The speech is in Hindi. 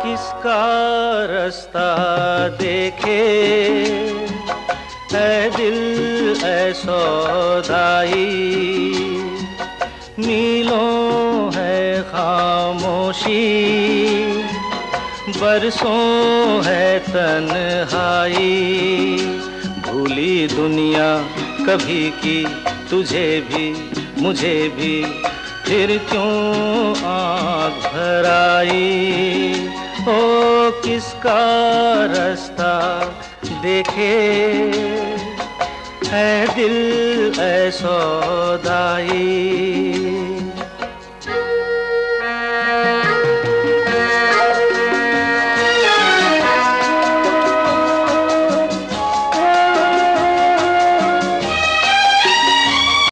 किसका रास्ता देखे ऐ दिल ऐ सौदाई। मीलों है खामोशी, बरसों है तन्हाई। भूली दुनिया कभी की तुझे भी मुझे भी, फिर क्यों आँख भर आई। ओ किसका रास्ता देखे ऐ दिल ऐ सौदाई।